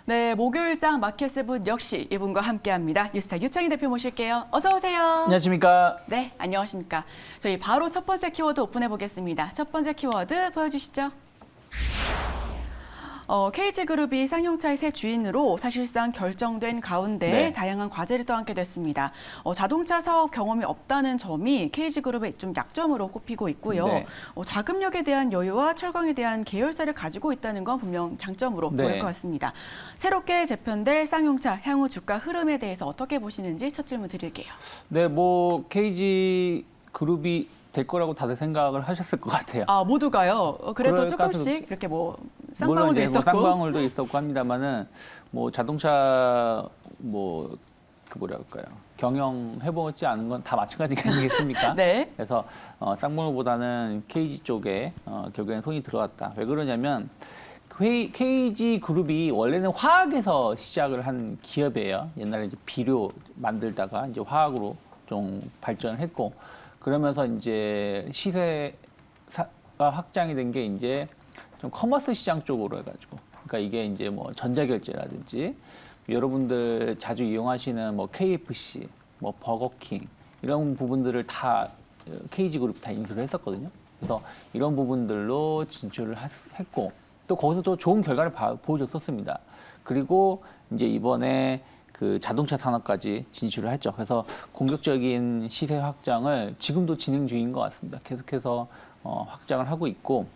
네, 목요일장 마켓세븐 역시 이분과 함께합니다. 뉴스타 유창희 대표 모실게요. 어서 오세요. 안녕하십니까. 네, 안녕하십니까. 저희 바로 첫 번째 키워드 오픈해 보겠습니다. 첫 번째 키워드 보여주시죠. KG그룹이 쌍용차의 새 주인으로 사실상 결정된 가운데 네. 다양한 과제를 떠안게 됐습니다. 자동차 사업 경험이 없다는 점이 KG그룹의 좀 약점으로 꼽히고 있고요. 네. 자금력에 대한 여유와 철강에 대한 계열사를 가지고 있다는 건 분명 장점으로 네. 보일 것 같습니다. 새롭게 재편될 쌍용차 향후 주가 흐름에 대해서 어떻게 보시는지 첫 질문 드릴게요. 네, 뭐 KG그룹이 될 거라고 다들 생각을 하셨을 것 같아요. 아, 모두가요. 그래도 그럴 조금씩 이렇게 뭐 물론 쌍방울도 이제 뭐 있었고. 쌍방울도 있었고 합니다만은 뭐 자동차 뭐 그 뭐라 할까요? 경영 해보지 않은 건 다 마찬가지가 아니겠습니까? 네. 그래서 쌍방울보다는 KG 쪽에 결국엔 손이 들어갔다. 왜 그러냐면 KG 그룹이 원래는 화학에서 시작을 한 기업이에요. 옛날에 이제 비료 만들다가 이제 화학으로 좀 발전을 했고, 그러면서 이제 시세가 확장이 된 게 이제 좀 커머스 시장 쪽으로 해가지고, 그러니까 이게 이제 뭐 전자결제라든지 여러분들 자주 이용하시는 뭐 KFC, 뭐 버거킹 이런 부분들을 다 KG 그룹이 다 인수를 했었거든요. 그래서 이런 부분들로 진출을 했고, 또 거기서 또 좋은 결과를 보여줬었습니다. 그리고 이제 이번에 그 자동차 산업까지 진출을 했죠. 그래서 공격적인 시세 확장을 지금도 진행 중인 것 같습니다. 계속해서 확장을 하고 있고,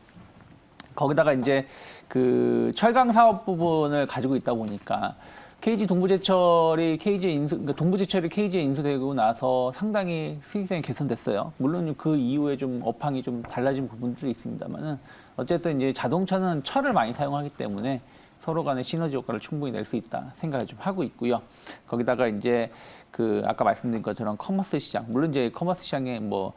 거기다가 이제 그 철강 사업 부분을 가지고 있다 보니까 KG 동부제철이 그러니까 동부제철이 KG에 인수되고 나서 상당히 수익성이 개선됐어요. 물론 그 이후에 좀 업황이 좀 달라진 부분들이 있습니다만은 어쨌든 이제 자동차는 철을 많이 사용하기 때문에 서로 간의 시너지 효과를 충분히 낼 수 있다 생각을 좀 하고 있고요. 거기다가 이제 그 아까 말씀드린 것처럼 커머스 시장, 물론 이제 커머스 시장에 뭐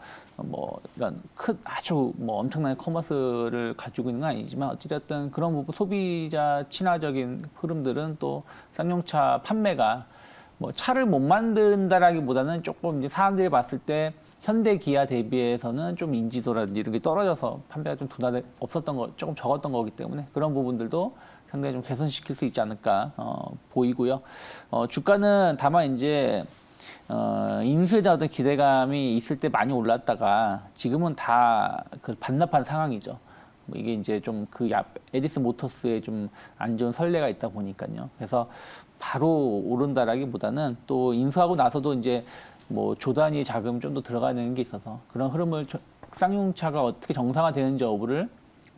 이런 아주 뭐 엄청난 커머스를 가지고 있는 건 아니지만 어찌됐든 그런 부분 소비자 친화적인 흐름들은 또 쌍용차 판매가 뭐 차를 못 만든다라기보다는 조금 이제 사람들이 봤을 때 현대 기아 대비해서는 좀 인지도라든지 이런 게 떨어져서 판매가 좀 없었던 거, 조금 적었던 거기 때문에 그런 부분들도 상당히 좀 개선시킬 수 있지 않을까 보이고요. 주가는 다만 이제 인수에 대한 어떤 기대감이 있을 때 많이 올랐다가 지금은 다 그 반납한 상황이죠. 뭐 이게 이제 좀 그 에디슨 모터스에 좀 안 좋은 선례가 있다 보니까요. 그래서 바로 오른다라기보다는 또 인수하고 나서도 이제 뭐 조단위 자금 좀 더 들어가는 게 있어서 그런 흐름을 쌍용차가 어떻게 정상화되는지 여부를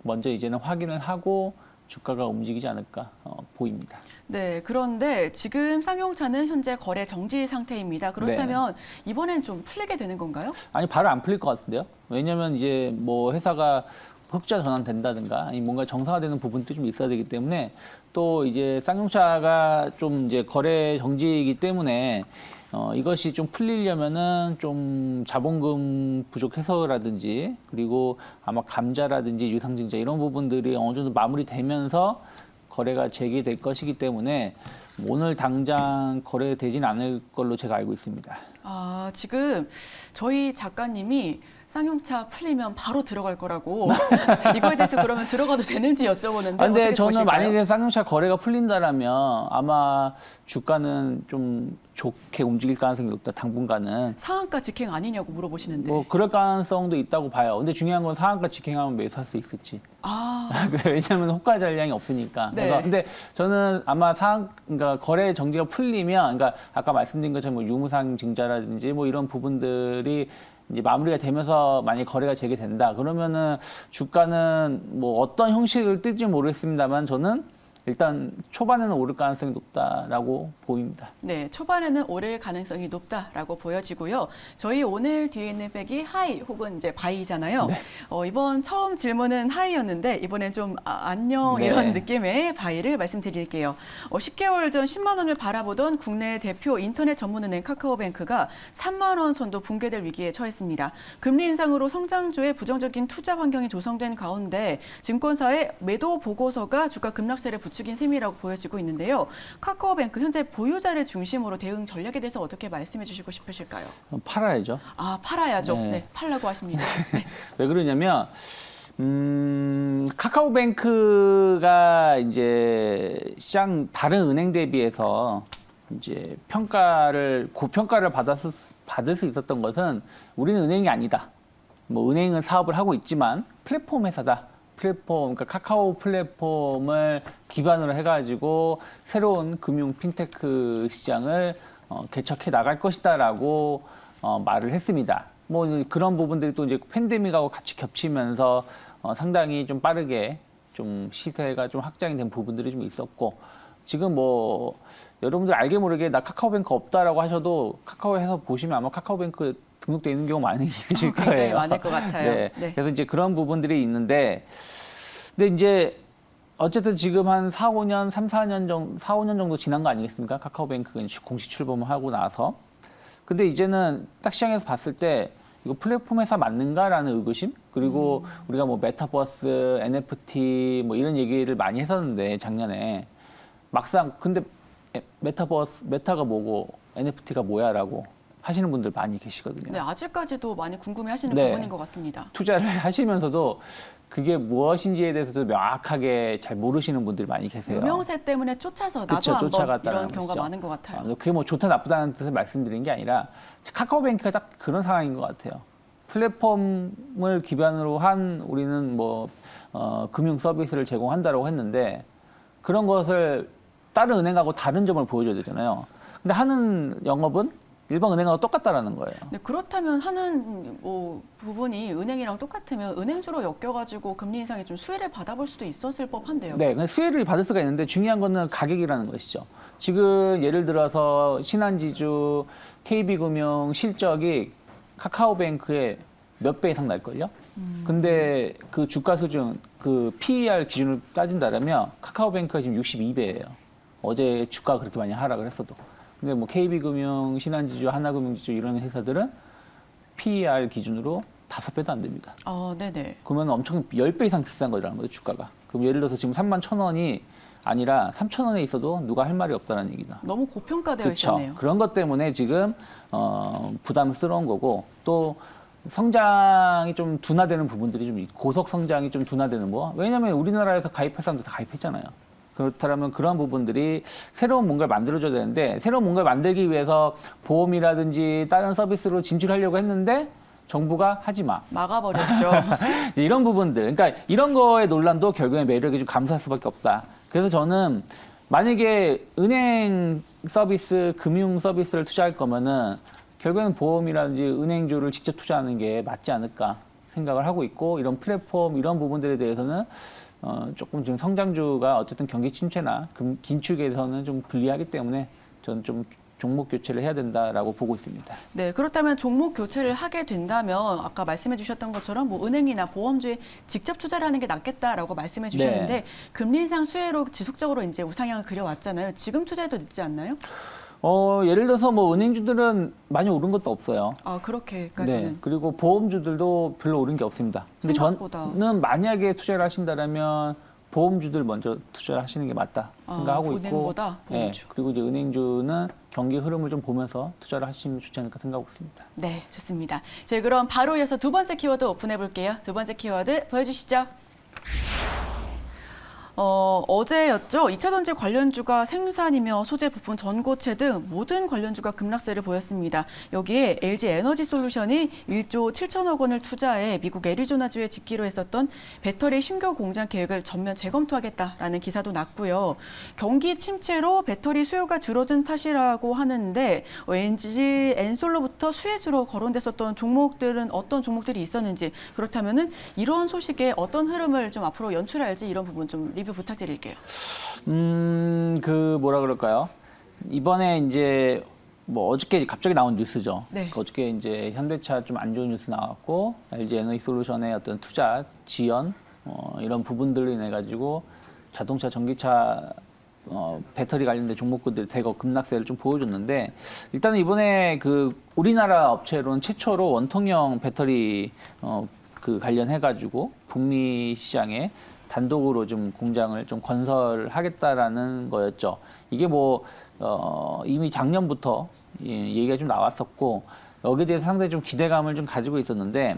먼저 이제는 확인을 하고 주가가 움직이지 않을까 보입니다. 네, 그런데 지금 쌍용차는 현재 거래 정지 상태입니다. 그렇다면 이번엔 좀 풀리게 되는 건가요? 아니, 바로 안 풀릴 것 같은데요. 왜냐면 이제 뭐 회사가 흑자 전환된다든가 아니 뭔가 정상화되는 부분도 좀 있어야 되기 때문에 또 이제 쌍용차가 좀 이제 거래 정지이기 때문에 이것이 좀 풀리려면은 좀 자본금 부족 해소라든지 그리고 아마 감자라든지 유상증자 이런 부분들이 어느 정도 마무리되면서 거래가 재개될 것이기 때문에 오늘 당장 거래되진 않을 걸로 제가 알고 있습니다. 아, 지금 저희 작가님이 쌍용차 풀리면 바로 들어갈 거라고 이거에 대해서 그러면 들어가도 되는지 여쭤보는데 근데 어떻게 저는 보실까요? 만약에 쌍용차 거래가 풀린다라면 아마 주가는 좀 좋게 움직일 가능성이 높다, 당분간은. 상한가 직행 아니냐고 물어보시는데. 뭐 그럴 가능성도 있다고 봐요. 근데 중요한 건 상한가 직행하면 매수할 수 있을지. 아, 왜냐하면 호가 전량이 없으니까. 네. 그래서 근데 저는 아마 그러니까 거래 정지가 풀리면, 그러니까 아까 말씀드린 것처럼 뭐 유무상 증자라든지 뭐 이런 부분들이 이제 마무리가 되면서 만약 거래가 재개된다 그러면은 주가는 뭐 어떤 형식을 띨지 모르겠습니다만 저는 일단 초반에는 오를 가능성이 높다라고 보입니다. 네, 초반에는 오를 가능성이 높다라고 보여지고요. 저희 오늘 뒤에 있는 백이 하이 혹은 이제 바이잖아요. 네. 이번 처음 질문은 하이였는데 이번엔 좀 안녕 네. 이런 느낌의 바이를 말씀드릴게요. 10개월 전 10만 원을 바라보던 국내 대표 인터넷 전문은행 카카오뱅크가 3만 원 선도 붕괴될 위기에 처했습니다. 금리 인상으로 성장주의 부정적인 투자 환경이 조성된 가운데 증권사의 매도 보고서가 주가 급락세를 부추긴 셈이라고 보여지고 있는데요. 카카오뱅크 현재 보유자를 중심으로 대응 전략에 대해서 어떻게 말씀해 주시고 싶으실까요? 팔아야죠. 아, 팔아야죠. 네. 네, 팔라고 하십니다. 네. 왜 그러냐면 카카오뱅크가 이제 시장 다른 은행 대비해서 이제 고평가를 받을 수 있었던 것은 우리는 은행이 아니다. 뭐 은행은 사업을 하고 있지만 플랫폼 회사다. 그러니까 카카오 플랫폼을 기반으로 해가지고 새로운 금융 핀테크 시장을 개척해 나갈 것이다라고 말을 했습니다. 뭐 그런 부분들이 또 이제 팬데믹하고 같이 겹치면서 상당히 좀 빠르게 좀 시세가 좀 확장이 된 부분들이 좀 있었고 지금 뭐 여러분들 알게 모르게 나 카카오뱅크 없다라고 하셔도 카카오에서 보시면 아마 카카오뱅크 등록돼 있는 경우 많이 있으실 거예요. 굉장히 많을 것 같아요. 네. 네. 그래서 이제 그런 부분들이 있는데 근데 이제 어쨌든 지금 한 4년 정도 지난 거 아니겠습니까? 카카오뱅크가 공식 출범을 하고 나서. 근데 이제는 딱 시장에서 봤을 때 이거 플랫폼 회사 맞는가라는 의구심? 그리고 우리가 뭐 메타버스, NFT 뭐 이런 얘기를 많이 했었는데 작년에 막상 근데 메타가 뭐고 NFT가 뭐야라고 하시는 분들 많이 계시거든요. 네, 아직까지도 많이 궁금해하시는 네. 부분인 것 같습니다. 투자를 하시면서도 그게 무엇인지에 대해서도 명확하게 잘 모르시는 분들이 많이 계세요. 유명세 때문에 쫓아서 나도 그쵸, 한번 쫓아갔다는 이런 경우가 것이죠. 많은 것 같아요. 그게 뭐 좋다 나쁘다는 뜻을 말씀드린 게 아니라 카카오뱅크가 딱 그런 상황인 것 같아요. 플랫폼을 기반으로 한 우리는 뭐 금융 서비스를 제공한다라고 했는데 그런 것을 다른 은행하고 다른 점을 보여줘야 되잖아요. 근데 하는 영업은 일반 은행하고 똑같다라는 거예요. 네, 그렇다면 하는 뭐 부분이 은행이랑 똑같으면 은행주로 엮여가지고 금리 인상에 좀 수혜를 받아볼 수도 있었을 법한데요. 네, 근데 수혜를 받을 수가 있는데 중요한 거는 가격이라는 것이죠. 지금 예를 들어서 신한지주, KB금융 실적이 카카오뱅크의 몇 배 이상 날걸요? 근데 그 주가 수준, 그 PER 기준을 따진다면 카카오뱅크가 지금 62배예요. 어제 주가가 그렇게 많이 하락을 했어도. 근데 뭐 KB금융, 신한지주, 하나금융지주 이런 회사들은 PER 기준으로 5배도 안 됩니다. 네네. 그러면 엄청 10배 이상 비싼 거라는 거죠, 주가가. 그럼 예를 들어서 지금 31,000원이 아니라 3,000원에 있어도 누가 할 말이 없다는 얘기다. 너무 고평가되어 그렇죠. 있었네요. 그런 것 때문에 지금 부담스러운 거고 또 성장이 좀 둔화되는 부분들이 좀 고속 성장이 좀 둔화되는 뭐 왜냐하면 우리나라에서 가입할 사람도 다 가입했잖아요. 그렇다면 그런 부분들이 새로운 뭔가를 만들어줘야 되는데 새로운 뭔가를 만들기 위해서 보험이라든지 다른 서비스로 진출하려고 했는데 정부가 하지 마. 막아버렸죠. 이런 부분들. 그러니까 이런 거의 논란도 결국에 매력이 좀 감소할 수밖에 없다. 그래서 저는 만약에 은행 서비스, 금융 서비스를 투자할 거면은 결국에는 보험이라든지 은행주를 직접 투자하는 게 맞지 않을까 생각을 하고 있고 이런 플랫폼 이런 부분들에 대해서는 조금 지금 성장주가 어쨌든 경기 침체나 긴축에서는 좀 불리하기 때문에 저는 좀 종목 교체를 해야 된다라고 보고 있습니다. 네, 그렇다면 종목 교체를 하게 된다면 아까 말씀해 주셨던 것처럼 뭐 은행이나 보험주에 직접 투자를 하는 게 낫겠다라고 말씀해 주셨는데 네. 금리 인상 수혜로 지속적으로 이제 우상향을 그려왔잖아요. 지금 투자해도 늦지 않나요? 예를 들어서 뭐 은행주들은 많이 오른 것도 없어요. 그렇게까지는. 네, 그리고 보험주들도 별로 오른 게 없습니다. 근데 생각보다. 저는 만약에 투자를 하신다면 보험주들 먼저 투자를 하시는 게 맞다 생각하고 있고, 은행보다 보험주. 네, 그리고 이제 은행주는 경기 흐름을 좀 보면서 투자를 하시면 좋지 않을까 생각하고 있습니다. 네, 좋습니다. 저희 그럼 바로 이어서 두 번째 키워드 오픈해 볼게요. 두 번째 키워드 보여주시죠. 어제였죠. 2차 전지 관련주가 생산이며 소재 부품, 전고체 등 모든 관련주가 급락세를 보였습니다. 여기에 LG 에너지 솔루션이 1조 7천억 원을 투자해 미국 애리조나주에 짓기로 했었던 배터리 신규 공장 계획을 전면 재검토하겠다라는 기사도 났고요. 경기 침체로 배터리 수요가 줄어든 탓이라고 하는데 왠지 엔솔로부터 수혜주로 거론됐었던 종목들은 어떤 종목들이 있었는지 그렇다면은 이런 소식에 어떤 흐름을 좀 앞으로 연출할지 이런 부분 좀 리뷰 부탁드릴게요. 뭐라 그럴까요? 이번에 이제 뭐 어저께 갑자기 나온 뉴스죠. 네. 어저께 이제 현대차 좀 안 좋은 뉴스 나왔고 LG 에너지 솔루션의 어떤 투자 지연 이런 부분들로 인해 가지고 자동차, 전기차 배터리 관련된 종목군들이 대거 급락세를 좀 보여줬는데 일단은 이번에 그 우리나라 업체로는 최초로 원통형 배터리 그 관련해 가지고 북미 시장에 단독으로 좀 공장을 좀 건설하겠다라는 거였죠. 이게 뭐 이미 작년부터 얘기가 좀 나왔었고 여기에 대해서 상당히 좀 기대감을 좀 가지고 있었는데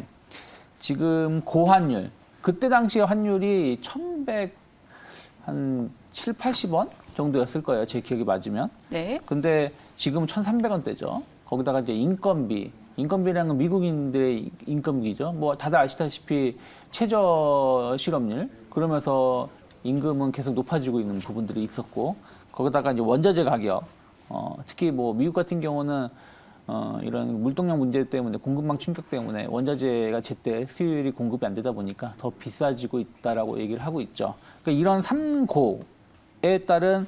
지금 고환율 그때 당시에 환율이 1,100 한 7, 80원 정도였을 거예요. 제 기억이 맞으면. 네. 근데 지금은 1,300원대죠. 거기다가 이제 인건비라는 건 미국인들의 인건비죠. 뭐 다들 아시다시피 최저 실업률 그러면서 임금은 계속 높아지고 있는 부분들이 있었고 거기다가 이제 원자재 가격 특히 뭐 미국 같은 경우는 이런 물동량 문제 때문에 공급망 충격 때문에 원자재가 제때 수요일이 공급이 안 되다 보니까 더 비싸지고 있다라고 얘기를 하고 있죠. 그러니까 이런 삼고에 따른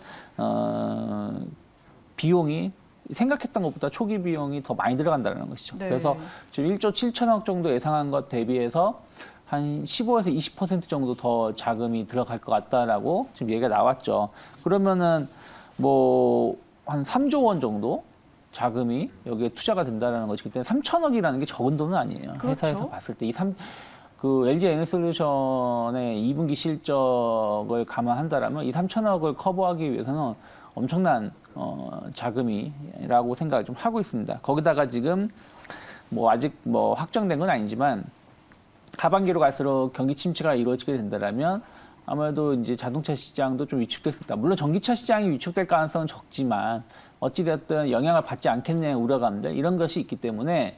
비용이 생각했던 것보다 초기 비용이 더 많이 들어간다는 것이죠. 네. 그래서 지금 1조 7천억 정도 예상한 것 대비해서 한 15에서 20% 정도 더 자금이 들어갈 것 같다라고 지금 얘기가 나왔죠. 그러면은 뭐 한 3조 원 정도 자금이 여기에 투자가 된다는 것이 그때 3천억이라는 게 적은 돈은 아니에요. 그렇죠. 회사에서 봤을 때 그 LG 에너솔루션의 2분기 실적을 감안한다라면 이 3천억을 커버하기 위해서는 엄청난 자금이라고 생각을 좀 하고 있습니다. 거기다가 지금 뭐 아직 뭐 확정된 건 아니지만 하반기로 갈수록 경기 침체가 이루어지게 된다라면 아무래도 이제 자동차 시장도 좀 위축될 수 있다. 물론 전기차 시장이 위축될 가능성은 적지만 어찌됐든 영향을 받지 않겠냐는 우려감들 이런 것이 있기 때문에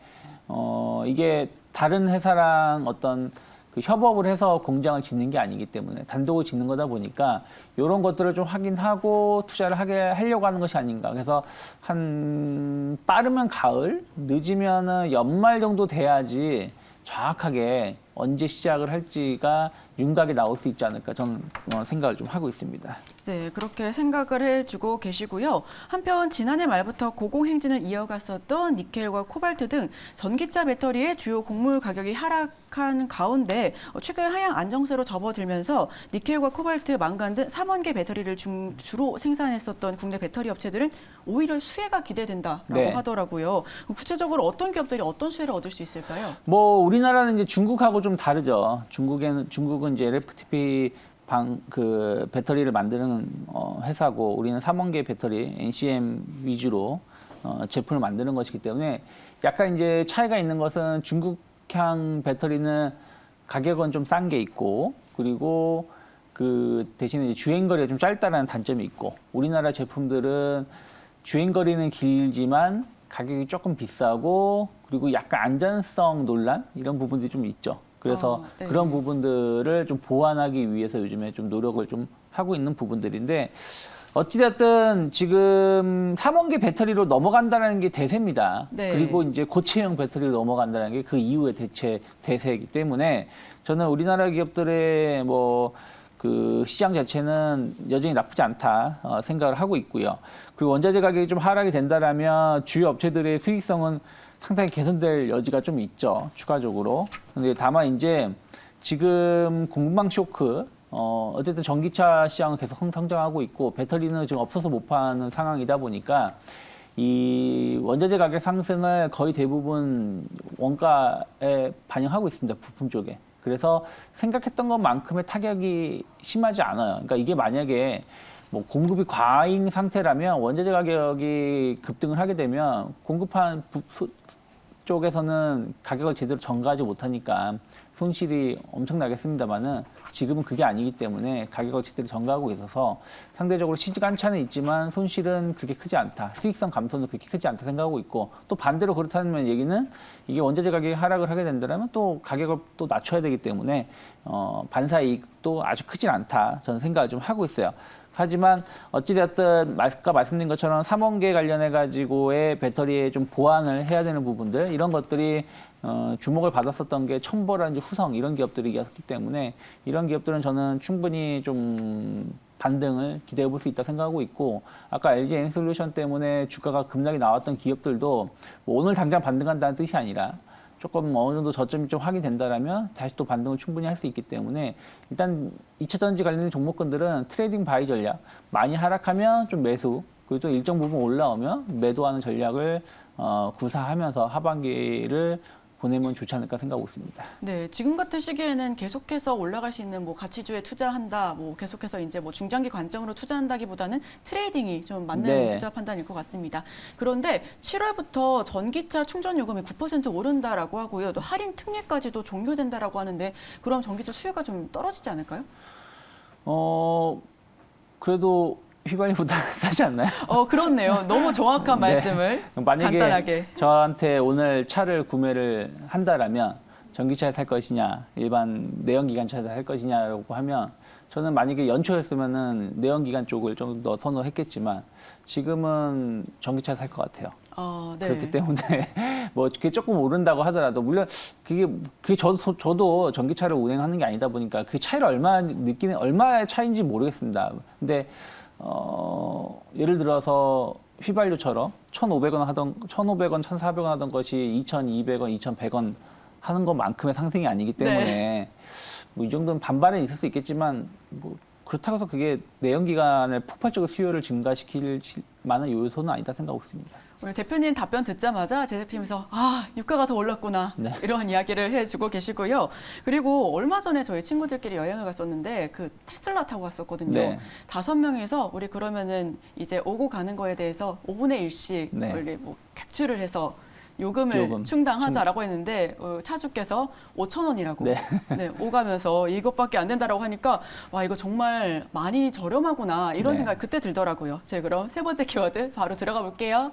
이게 다른 회사랑 어떤 그 협업을 해서 공장을 짓는 게 아니기 때문에 단독을 짓는 거다 보니까 이런 것들을 좀 확인하고 투자를 하려고 하는 것이 아닌가. 그래서 한 빠르면 가을, 늦으면은 연말 정도 돼야지 정확하게 언제 시작을 할지가 윤곽이 나올 수 있지 않을까 저는 생각을 좀 하고 있습니다. 네, 그렇게 생각을 해주고 계시고요. 한편 지난해 말부터 고공행진을 이어갔었던 니켈과 코발트 등 전기차 배터리의 주요 곡물 가격이 하락한 가운데 최근 하향 안정세로 접어들면서 니켈과 코발트, 망간 등 3원계 배터리를 주로 생산했었던 국내 배터리 업체들은 오히려 수혜가 기대된다라고 네. 하더라고요. 구체적으로 어떤 기업들이 어떤 수혜를 얻을 수 있을까요? 뭐 우리나라는 이제 중국하고 좀 다르죠. 중국은 이제 LFP 그 배터리를 만드는 회사고 우리는 3원계 배터리 NCM 위주로 제품을 만드는 것이기 때문에 약간 이제 차이가 있는 것은 중국향 배터리는 가격은 좀 싼 게 있고 그리고 그 대신에 이제 주행거리가 좀 짧다라는 단점이 있고 우리나라 제품들은 주행거리는 길지만 가격이 조금 비싸고 그리고 약간 안전성 논란 이런 부분들이 좀 있죠. 그래서 네. 그런 부분들을 좀 보완하기 위해서 요즘에 좀 노력을 좀 하고 있는 부분들인데 어찌됐든 지금 3원계 배터리로 넘어간다는 게 대세입니다. 네. 그리고 이제 고체형 배터리로 넘어간다는 게 그 이후의 대세이기 때문에 저는 우리나라 기업들의 뭐 그 시장 자체는 여전히 나쁘지 않다 생각을 하고 있고요. 그리고 원자재 가격이 좀 하락이 된다라면 주요 업체들의 수익성은 상당히 개선될 여지가 좀 있죠. 추가적으로. 근데 다만 이제 지금 공급망 쇼크 어쨌든 전기차 시장은 계속 성장하고 있고 배터리는 지금 없어서 못 파는 상황이다 보니까 이 원자재 가격 상승을 거의 대부분 원가에 반영하고 있습니다. 부품 쪽에. 그래서 생각했던 것만큼의 타격이 심하지 않아요. 그러니까 이게 만약에 뭐 공급이 과잉 상태라면 원자재 가격이 급등을 하게 되면 공급한 쪽에서는 가격을 제대로 전가하지 못하니까 손실이 엄청나겠습니다만은 지금은 그게 아니기 때문에 가격을 제대로 전가하고 있어서 상대적으로 시간차는 있지만 손실은 그렇게 크지 않다. 수익성 감소는 그렇게 크지 않다 생각하고 있고 또 반대로 그렇다는 얘기는 이게 원자재 가격이 하락을 하게 된다면 또 가격을 또 낮춰야 되기 때문에 반사 이익도 아주 크진 않다. 저는 생각을 좀 하고 있어요. 하지만 어찌되었든 아까 말씀드린 것처럼 3원계 관련해 가지고의 배터리에 좀 보완을 해야 되는 부분들 이런 것들이 주목을 받았었던 게 첨보라든지 후성 이런 기업들이었기 때문에 이런 기업들은 저는 충분히 좀 반등을 기대해 볼 수 있다 생각하고 있고 아까 LG 에너솔루션 때문에 주가가 급락이 나왔던 기업들도 뭐 오늘 당장 반등한다는 뜻이 아니라 조금 어느 정도 저점이 좀 확인된다라면 다시 또 반등을 충분히 할 수 있기 때문에 일단 2차 전지 관련된 종목군들은 트레이딩 바이 전략 많이 하락하면 좀 매수 그리고 또 일정 부분 올라오면 매도하는 전략을 구사하면서 하반기를 보내면 좋지 않을까 생각하고 있습니다. 네, 지금 같은 시기에는 계속해서 올라갈 수 있는 뭐 가치주에 투자한다, 뭐 계속해서 이제 뭐 중장기 관점으로 투자한다기보다는 트레이딩이 좀 맞는 네. 투자 판단일 것 같습니다. 그런데 7월부터 전기차 충전 요금이 9% 오른다라고 하고요, 또 할인 특례까지도 종료된다라고 하는데 그럼 전기차 수요가 좀 떨어지지 않을까요? 그래도 휘발유보다 싸지 않나요? 그렇네요. 너무 정확한 네. 말씀을 만약에 간단하게. 저한테 오늘 차를 구매를 한다라면 전기차에 살 것이냐, 일반 내연기관차에 살 것이냐라고 하면 저는 만약에 연초였으면은 내연기관 쪽을 좀 더 선호했겠지만 지금은 전기차 살 것 같아요. 네. 그렇기 때문에 뭐 그게 조금 오른다고 하더라도 물론 그게 저도 전기차를 운행하는 게 아니다 보니까 그 차이를 얼마의 차이인지 모르겠습니다. 근데 예를 들어서 휘발유처럼 1,500원, 1,400원 하던 것이 2,200원, 2,100원 하는 것만큼의 상승이 아니기 때문에 네. 뭐 이 정도는 반발은 있을 수 있겠지만 뭐 그렇다고 해서 그게 내연기관의 폭발적으로 수요를 증가시킬 만한 요소는 아니다 생각하고 있습니다. 오늘 대표님 답변 듣자마자 제작팀에서 유가가 더 올랐구나 네. 이런 이야기를 해주고 계시고요. 그리고 얼마 전에 저희 친구들끼리 여행을 갔었는데 그 테슬라 타고 갔었거든요. 네. 5명이서 우리 그러면은 이제 오고 가는 거에 대해서 5분의 1씩 네. 원래 뭐 객추를 해서 요금을 충당하자라고 했는데 차주께서 5,000원이라고 네. 네, 오가면서 이것밖에 안 된다라고 하니까 와 이거 정말 많이 저렴하구나 이런 네. 생각 그때 들더라고요. 저희 그럼 세 번째 키워드 바로 들어가 볼게요.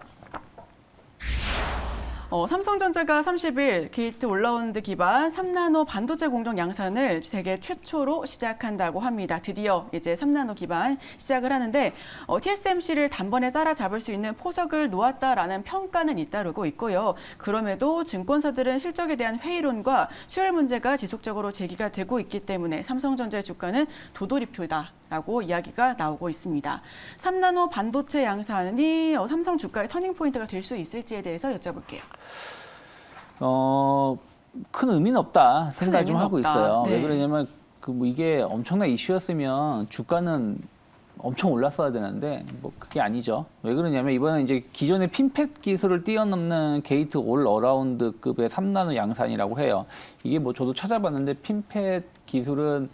삼성전자가 30일 게이트 올라운드 기반 3나노 반도체 공정 양산을 세계 최초로 시작한다고 합니다. 드디어 이제 3나노 기반 시작을 하는데 TSMC를 단번에 따라잡을 수 있는 포석을 놓았다라는 평가는 잇따르고 있고요. 그럼에도 증권사들은 실적에 대한 회의론과 수율 문제가 지속적으로 제기가 되고 있기 때문에 삼성전자의 주가는 도돌이표다. 라고 이야기가 나오고 있습니다. 3나노 반도체 양산이 삼성 주가의 터닝포인트가 될 수 있을지에 대해서 여쭤볼게요. 큰 의미는 없다 생각 좀 의미는 하고 없다. 있어요. 네. 왜 그러냐면 뭐 이게 엄청난 이슈였으면 주가는 엄청 올랐어야 되는데 뭐 그게 아니죠. 왜 그러냐면 이번에 이제 기존의 핀팻 기술을 뛰어넘는 게이트 올 어라운드급의 3나노 양산이라고 해요. 이게 뭐 저도 찾아봤는데 핀팻 기술은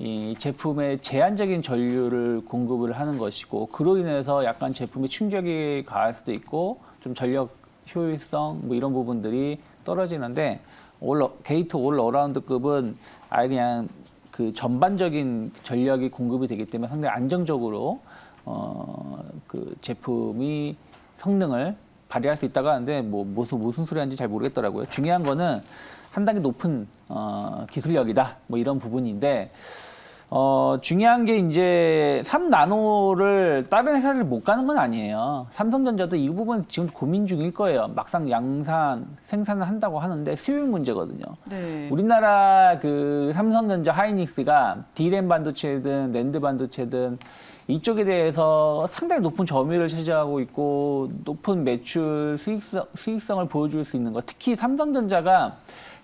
이 제품의 제한적인 전류를 공급을 하는 것이고 그로 인해서 약간 제품에 충격이 가할 수도 있고 좀 전력 효율성 뭐 이런 부분들이 떨어지는데 게이트 올 어라운드급은 아예 그냥 그 전반적인 전력이 공급이 되기 때문에 상당히 안정적으로 그 제품이 성능을 발휘할 수 있다고 하는데 뭐 무슨 소리 하는지 잘 모르겠더라고요. 중요한 거는 한 단계 높은 기술력이다 뭐 이런 부분인데 중요한 게 이제 3나노를 다른 회사들 못 가는 건 아니에요. 삼성전자도 이 부분 지금 고민 중일 거예요. 막상 생산을 한다고 하는데 수율 문제거든요. 네. 우리나라 그 삼성전자 하이닉스가 D램 반도체든 낸드 반도체든 이쪽에 대해서 상당히 높은 점유율을 차지하고 있고 높은 매출 수익성을 보여줄 수 있는 것. 특히 삼성전자가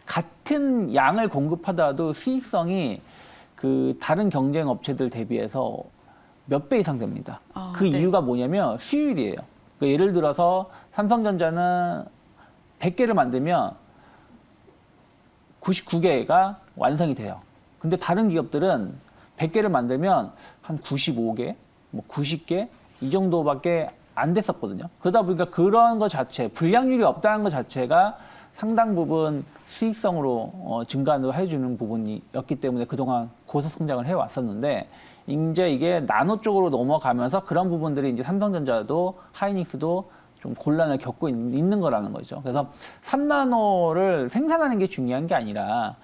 같은 양을 공급하더라도 수익성이 그 다른 경쟁 업체들 대비해서 몇 배 이상 됩니다. 그 네. 이유가 뭐냐면 수율이에요. 그러니까 예를 들어서 삼성전자는 100개를 만들면 99개가 완성이 돼요. 근데 다른 기업들은 100개를 만들면 한 95개, 뭐 90개 이 정도밖에 안 됐었거든요. 그러다 보니까 그런 것 자체, 불량률이 없다는 것 자체가 상당 부분 수익성으로 증가를 해주는 부분이었기 때문에 그동안 고속 성장을 해왔었는데 이제 이게 나노 쪽으로 넘어가면서 그런 부분들이 이제 삼성전자도 하이닉스도 좀 곤란을 겪고 있는 거라는 거죠. 그래서 3나노를 생산하는 게 중요한 게 아니라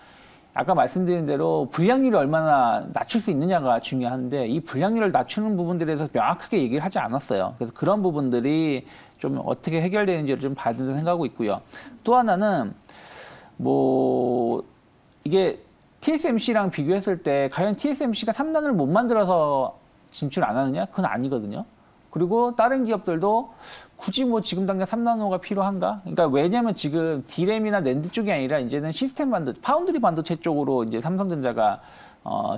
아까 말씀드린 대로 불량률을 얼마나 낮출 수 있느냐가 중요한데 이 불량률을 낮추는 부분들에 대해서 명확하게 얘기를 하지 않았어요. 그래서 그런 부분들이 좀 어떻게 해결되는지를 좀 봐야 된다고 생각하고 있고요. 또 하나는 뭐 이게 TSMC랑 비교했을 때 과연 TSMC가 3나노를 못 만들어서 진출 안 하느냐? 그건 아니거든요. 그리고 다른 기업들도 굳이 뭐 지금 당장 3나노가 필요한가? 그러니까 왜냐면 지금 D램이나 낸드 쪽이 아니라 이제는 시스템 반도체, 파운드리 반도체 쪽으로 이제 삼성전자가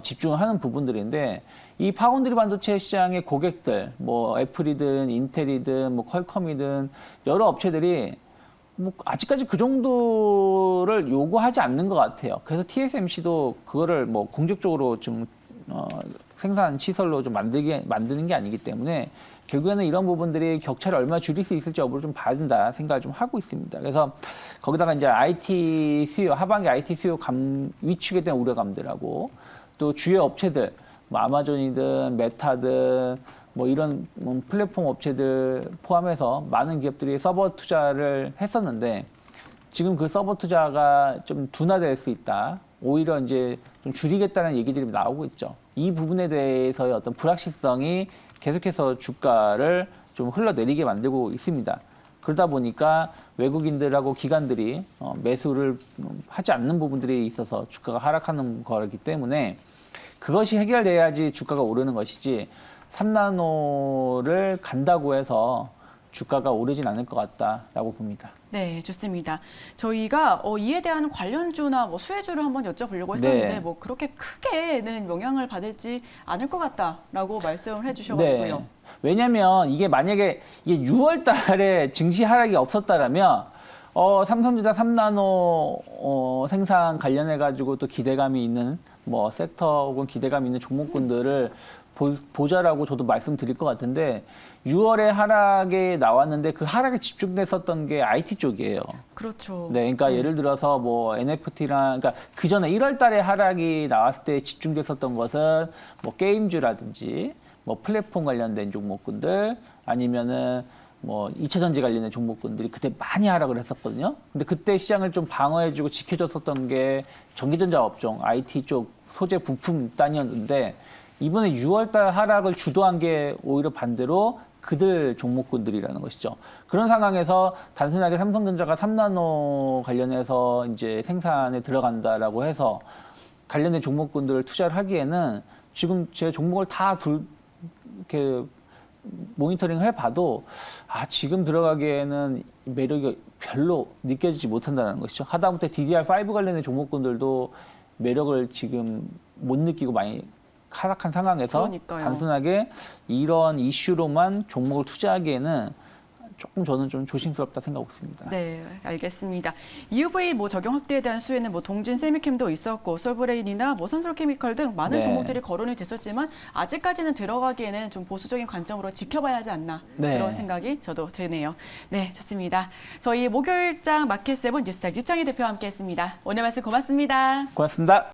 집중을 하는 부분들인데 이 파운드리 반도체 시장의 고객들, 뭐 애플이든 인텔이든 뭐 퀄컴이든 여러 업체들이 뭐 아직까지 그 정도를 요구하지 않는 것 같아요. 그래서 TSMC도 그거를 뭐 공적적으로 좀 생산 시설로 좀 만드는 게 아니기 때문에 결국에는 이런 부분들이 격차를 얼마나 줄일 수 있을지 여부를 좀 봐야 된다 생각을 좀 하고 있습니다. 그래서 거기다가 이제 IT 수요, 하반기 IT 수요 위축에 대한 우려감들하고 또 주요 업체들, 뭐 아마존이든 메타든 뭐 이런 플랫폼 업체들 포함해서 많은 기업들이 서버 투자를 했었는데 지금 그 서버 투자가 좀 둔화될 수 있다. 오히려 이제 좀 줄이겠다는 얘기들이 나오고 있죠. 이 부분에 대해서의 어떤 불확실성이 계속해서 주가를 좀 흘러내리게 만들고 있습니다. 그러다 보니까 외국인들하고 기관들이 매수를 하지 않는 부분들이 있어서 주가가 하락하는 거기 때문에 그것이 해결돼야지 주가가 오르는 것이지 3나노를 간다고 해서 주가가 오르진 않을 것 같다라고 봅니다. 네, 좋습니다. 저희가 이에 대한 관련주나 뭐 수혜주를 한번 여쭤보려고 했었는데 네. 뭐 그렇게 크게는 영향을 받을지 않을 것 같다라고 말씀을 해주셔가지고요. 네. 왜냐면 이게 만약에 이게 6월 달에 증시 하락이 없었다라면 삼성전자 3나노 생산 관련해 가지고 또 기대감이 있는 뭐 섹터 혹은 기대감 있는 종목군들을 보자라고 저도 말씀드릴 것 같은데 6월에 하락에 나왔는데 그 하락에 집중됐었던 게 IT 쪽이에요. 그렇죠. 네, 그러니까 네. 예를 들어서 뭐 NFT랑 그러니까 그 전에 1월 달에 하락이 나왔을 때 집중됐었던 것은 뭐 게임주라든지 뭐 플랫폼 관련된 종목군들 아니면은 뭐 2차 전지 관련된 종목군들이 그때 많이 하락을 했었거든요. 근데 그때 시장을 좀 방어해주고 지켜줬었던 게 전기전자 업종, IT 쪽 소재 부품 단이었는데 이번에 6월달 하락을 주도한 게 오히려 반대로 그들 종목군들이라는 것이죠. 그런 상황에서 단순하게 삼성전자가 3나노 관련해서 이제 생산에 들어간다라고 해서 관련된 종목군들을 투자를 하기에는 지금 제 종목을 다 이렇게 모니터링을 해봐도 지금 들어가기에는 매력이 별로 느껴지지 못한다는 것이죠. 하다못해 DDR5 관련된 종목군들도 매력을 지금 못 느끼고 많이 하락한 상황에서 그러니까요. 단순하게 이런 이슈로만 종목을 투자하기에는 조금 저는 좀 조심스럽다 생각하고 있습니다. 네, 알겠습니다. EUV 뭐 적용 확대에 대한 수혜는 뭐 동진 세미캠도 있었고 솔브레인이나 뭐 선솔케미컬 등 많은 네. 종목들이 거론이 됐었지만 아직까지는 들어가기에는 좀 보수적인 관점으로 지켜봐야 하지 않나 네. 그런 생각이 저도 드네요. 네, 좋습니다. 저희 목요일장 마켓세븐 뉴스탁 유창희 대표와 함께했습니다. 오늘 말씀 고맙습니다. 고맙습니다.